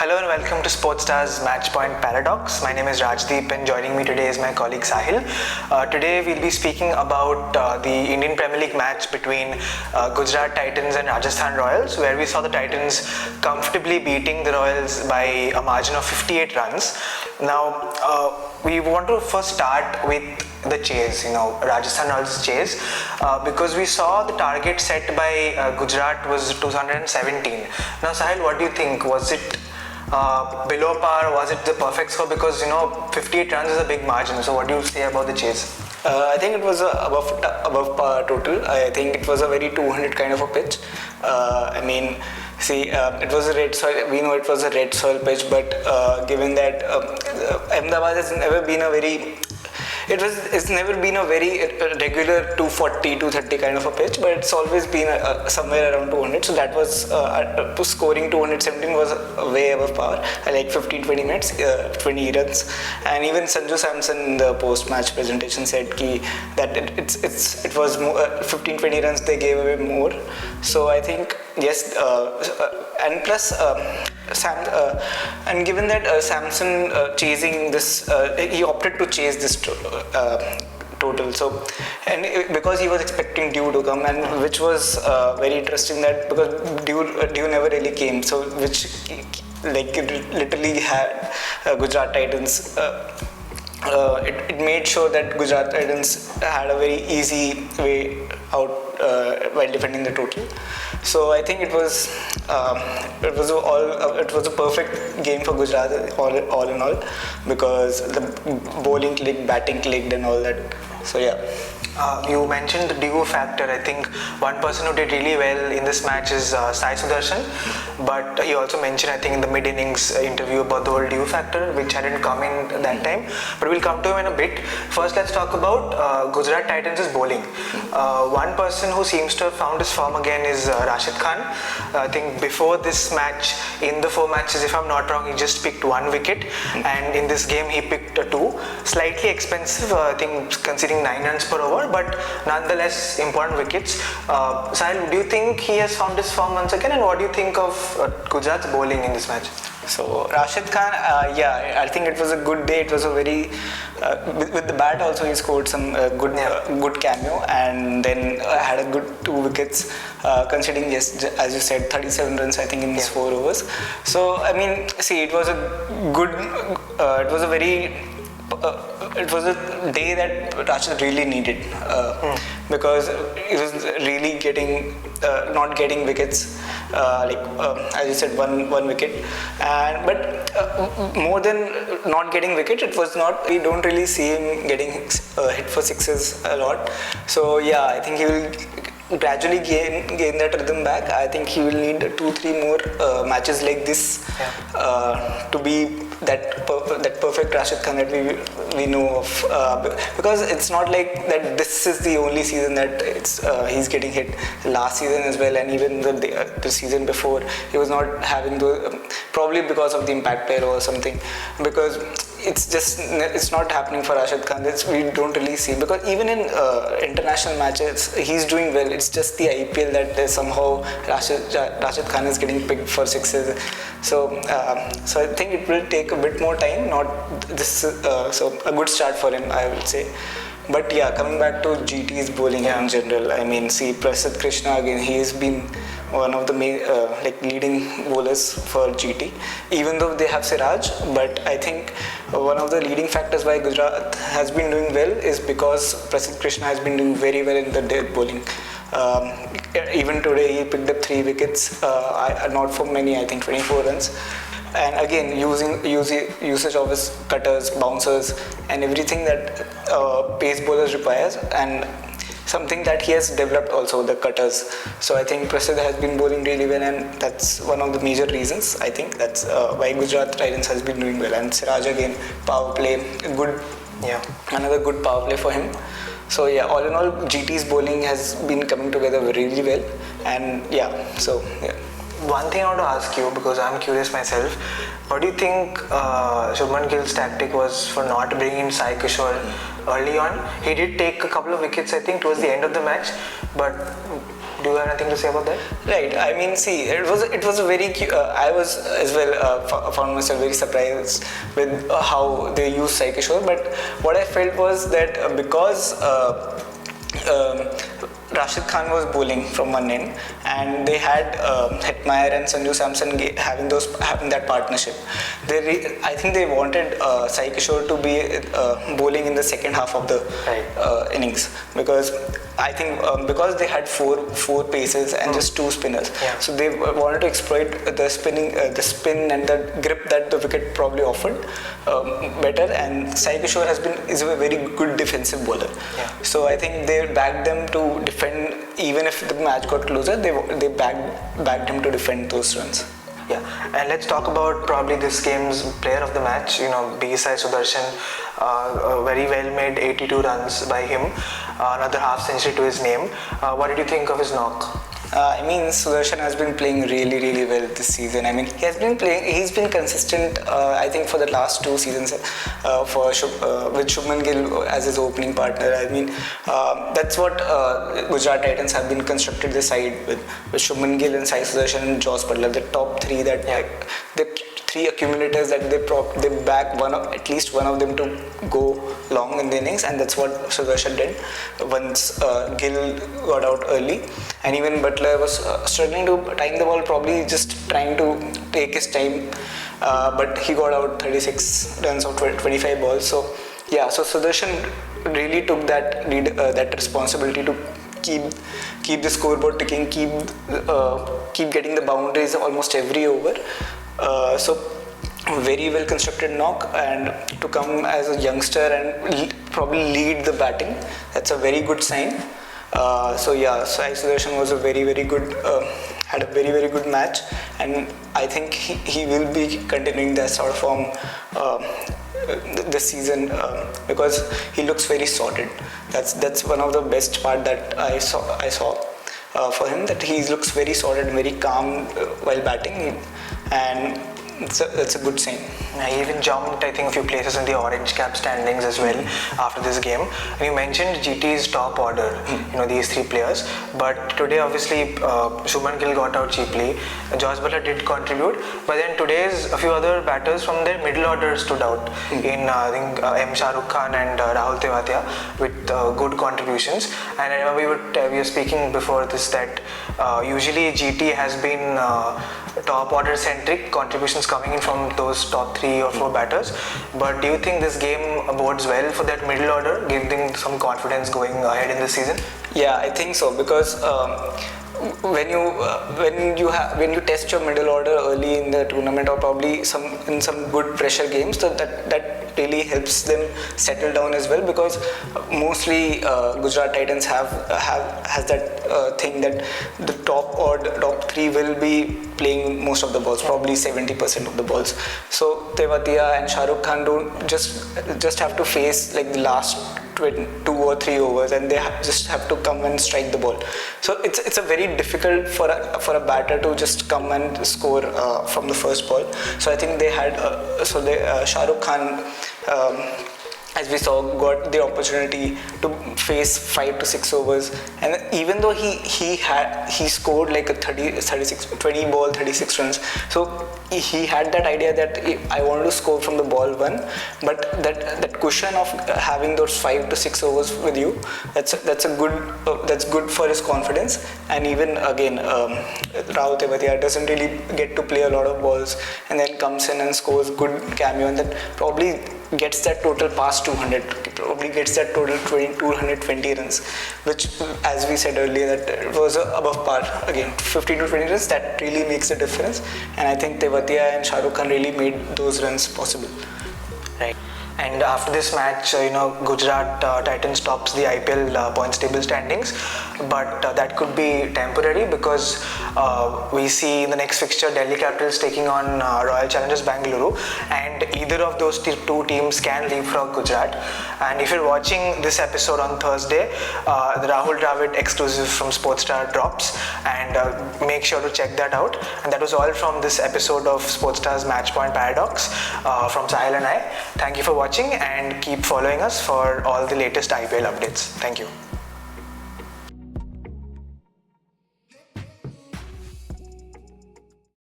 Hello and welcome to Sportstar's Match Point Paradox. My name is Rajdeep and joining me today is my colleague Sahil. Today we'll be speaking about the Indian Premier League match between Gujarat Titans and Rajasthan Royals, where we saw the Titans comfortably beating the Royals by a margin of 58 runs. Now, we want to first start with the chase, Rajasthan Royals chase, because we saw the target set by Gujarat was 217. Now, Sahil, what do you think? Was it below par? Was it the perfect score? Because 58 runs is a big margin. So what do you say about the chase? I think it was above par total. I think it was a very 200 kind of a pitch. It was a red soil. We know it was a red soil pitch, but given that Ahmedabad has never been a very it's never been a very regular 240, 230 kind of a pitch, but it's always been somewhere around 200. So that was scoring 217 was way above par. I like 15-20 minutes, 20 runs, and even Samson in the post-match presentation said that it was 15-20 runs they gave away more. So I think yes, and plus and given that Samson chasing this, he opted to chase this total. So, and because he was expecting Dew to come, and which was very interesting that because Dew never really came, so which literally had Gujarat Titans. It made sure that Gujarat Titans had a very easy way out while defending the total. So I think it was a perfect game for Gujarat all in all, because the bowling clicked, batting clicked, and all that. So yeah. You mentioned the Dew factor. I think one person who did really well in this match is Sai Sudharsan, but he also mentioned, I think, in the mid-innings interview about the whole Dew factor, which hadn't come in that time, but we'll come to him in a bit. First, let's talk about Gujarat Titans' bowling. One person who seems to have found his form again is Rashid Khan. I think before this match, in the 4 matches, if I'm not wrong, he just picked 1 wicket, and in this game he picked 2. Slightly expensive, I think, considering 9 runs per over, but nonetheless important wickets. Sahil, do you think he has found his form once again, and what do you think of Gujarat's bowling in this match? So Rashid Khan, I think it was a good day. It was a very with the bat also he scored some good cameo, and then had a good 2 wickets. Considering, yes, as you said, 37 runs I think in these 4 overs. So I mean, see, it was a good. It was a day that Rashid really needed because he was really not getting wickets, as you said, one wicket, but more than not getting wicket, it was not. We don't really see him getting hit for sixes a lot. So yeah, I think he will gradually gain that rhythm back. I think he will need 2-3 more matches like this to be that perfect Rashid Khan that we know of, because it's not like that this is the only season that he's getting hit. Last season as well, and even the season before, he was not having probably because of the impact player or something, because it's not happening for Rashid Khan. We don't really see, because even in international matches he's doing well. It's just the IPL that somehow Rashid Khan is getting picked for sixes. So I think it will take a bit more time. So a good start for him, I would say. But yeah, coming back to GT's bowling in general, I mean, see, Prasidh Krishna again, he has been one of the leading bowlers for GT, even though they have Siraj. But I think one of the leading factors why Gujarat has been doing well is because Prasidh Krishna has been doing very well in the death bowling. Even today he picked up 3 wickets, not for many, I think 24 runs. And again, usage of his cutters, bouncers, and everything that pace bowlers requires, and something that he has developed also, the cutters. So I think Prasidh has been bowling really well, and that's one of the major reasons. I think that's why Gujarat Titans has been doing well. And Siraj again, power play, another good power play for him. So yeah, all in all, GT's bowling has been coming together really well, and One thing I want to ask you, because I'm curious myself, what do you think Shubman Gill's tactic was for not bringing in Sai early on? He did take a couple of wickets, I think, towards the end of the match, but Do you have anything to say about that? Right. I mean, see, it was a very. I was as well found myself very surprised with how they used Sai Kishore. But what I felt was that because Rashid Khan was bowling from one end, and they had Hetmeyer and Sanju Samson having that partnership. I think they wanted Sai Kishore to be bowling in the second half of the innings, because I think because they had four paces and just two spinners, so they wanted to exploit the spin and the grip that the wicket probably offered better. And Sai Kishore is a very good defensive bowler, so I think they backed them to defend. Even if the match got closer, they backed him to defend those runs. Yeah, and let's talk about probably this game's player of the match. Sai Sudharsan, very well made 82 runs by him, another half century to his name. What did you think of his knock? I mean, Sudarshan has been playing really, really well this season. I mean, he's been consistent, I think, for the last 2 seasons with Shubman Gill as his opening partner. I mean, that's what Gujarat Titans have been constructed this side with Shubman Gill and Sai Sudharsan and Joss Butler, the top 3 the 3 accumulators that they back at least one of them to go long in the innings, and that's what Sudarshan did once Gill got out early. And even Butler was struggling to time the ball, probably just trying to take his time, but he got out 36 runs of 25 balls. So Sudarshan really took that responsibility to keep the scoreboard ticking, keep getting the boundaries almost every over. So very well constructed knock, and to come as a youngster and probably lead the batting, that's a very good sign. Sai Sudharsan was had a very, very good match, and I think he will be continuing that sort of form this season, because he looks very sorted. That's one of the best part that I saw for him, that he looks very sorted and very calm while batting, and that's a good sign. He even jumped, I think, a few places in the orange cap standings as well after this game. And you mentioned GT's top order, these 3 players. But today, obviously, Shubman Gill got out cheaply. Joss Butler did contribute. But then today's a few other batters from their middle order stood out in, I think, M. Shah Rukh Khan and Rahul Tewatia with good contributions. And I remember we were speaking before this that usually GT has been top order centric, contributions coming in from those top 3 or 4 batters. But do you think this game bodes well for that middle order, give them some confidence going ahead in the season? Yeah, I think so, because when you test your middle order early in the tournament, or probably in some good pressure games, that really helps them settle down as well, because mostly Gujarat Titans has that thing that the top 3 will be playing most of the balls, probably 70% of the balls. So Tewatia and Shah Rukh Khan don't just have to face like the last 2 or 3 overs, and they just have to come and strike the ball. So it's a very difficult for a batter to just come and score from the first ball. So I think they had Shah Rukh Khan, as we saw, got the opportunity to face 5 to 6 overs, and even though he scored like a 20 ball 36 runs, so he had that idea that I wanted to score from the ball 1, but that cushion of having those 5 to 6 overs with you, that's good for his confidence. And even again, Rahul Tewatia doesn't really get to play a lot of balls, and then comes in and scores good cameo, and that probably gets that total past 200, probably gets that total 220 runs, which, as we said earlier, that it was above par. Again, 15 to 20 runs, that really makes a difference, and I think Tewatia and Shah Rukh Khan really made those runs possible. Right. And after this match, Gujarat Titans tops the IPL points table standings, but that could be temporary, because we see in the next fixture Delhi Capitals taking on Royal Challengers Bangalore, and either of those 2 teams can leapfrog Gujarat. And if you're watching this episode on Thursday, the Rahul Dravid exclusive from Sportstar drops, and make sure to check that out. And that was all from this episode of Sportstar's Matchpoint Paradox from Sahil and I. Thank you for watching, and keep following us for all the latest IPL updates. Thank you.